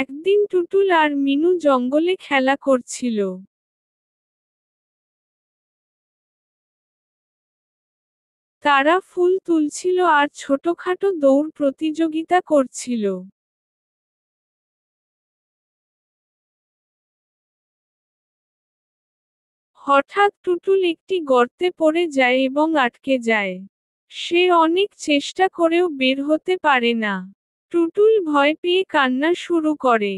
একদিন টুটুল আর মিনু জঙ্গলে খেলা করছিল। তারা ফুল তুলছিল আর ছোটখাটো দৌড় প্রতিযোগিতা করছিল। হঠাৎ টুটুল একটি গর্তে পড়ে যায় এবং আটকে যায়। সে অনেক চেষ্টা করেও বের হতে পারে না। টুটুল ভয় পেয়ে কান্না শুরু করে।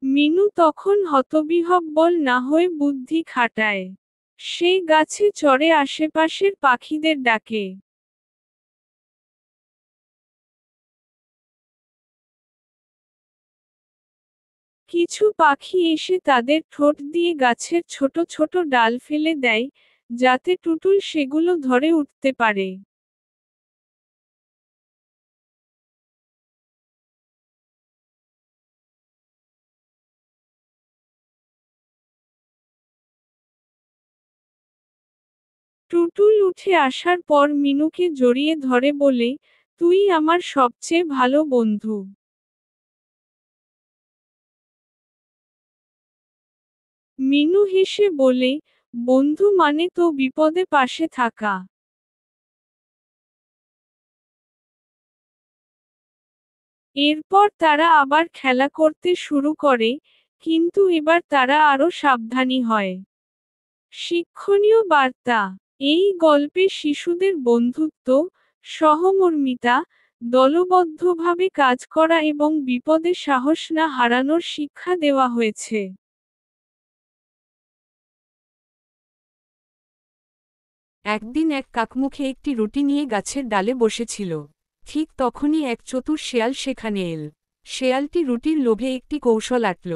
মিনু তখন হতবিহ্বল না হয়ে বুদ্ধি খাটায়। সে গাছে চড়ে আশেপাশের পাখিদের ডাকে। কিছু পাখি এসে তাদের ঠোঁট দিয়ে গাছের ছোট ছোট ডাল ফেলে দেয়, যাতে টুটুল সেগুলো ধরে উঠতে পারে। টুটুল উঠে আসার পর মিনুকে জড়িয়ে ধরে বলে, তুই আমার সবচেয়ে ভালো বন্ধু। মিনু হেসে বলে, বন্ধু মানে তো বিপদে পাশে থাকা। এরপর তারা আবার খেলা করতে শুরু করে, কিন্তু এবার তারা আরো সাবধানী হয়। শিক্ষণীয় বার্তা: এই গল্পে শিশুদের বন্ধুত্ব, সহমর্মিতা, দলবদ্ধভাবে কাজ করা এবং বিপদে সাহস না হারানোর শিক্ষা দেওয়া হয়েছে। একদিন এক কাকমুখে একটি রুটি নিয়ে গাছের ডালে বসেছিল। ঠিক তখনই এক চতুর শেয়াল সেখানে এল। শেয়ালটি রুটির লোভে একটি কৌশল আঁটল।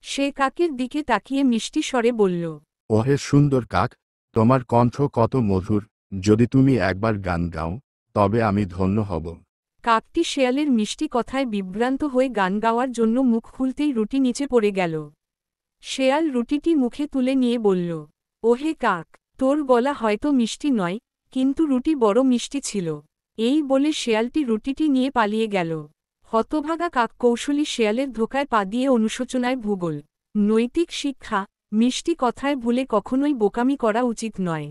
সে কাকের দিকে তাকিয়ে মিষ্টি স্বরে বলল, ওহে সুন্দর কাক, তোমার কণ্ঠ কত মধুর, যদি তুমি একবার গান গাও, তবে আমি ধন্য হব। কাকটি শেয়ালের মিষ্টি কথায় বিভ্রান্ত হয়ে গান গাওয়ার জন্য মুখ খুলতেই রুটি নিচে পড়ে গেল। শেয়াল রুটিটি মুখে তুলে নিয়ে বলল, ওহে কাক, তোর গলা হয়তো মিষ্টি নয়, কিন্তু রুটি বড় মিষ্টি ছিল। এই বলে শেয়ালটি রুটিটি নিয়ে পালিয়ে গেল। হতভাগা কাক কৌশলী শেয়ালের ধোকায় পা দিয়ে অনুশোচনায় ভূগোল। নৈতিক শিক্ষা: মিষ্টি কথায় ভুলে কখনোই বোকামি করা উচিত নয়।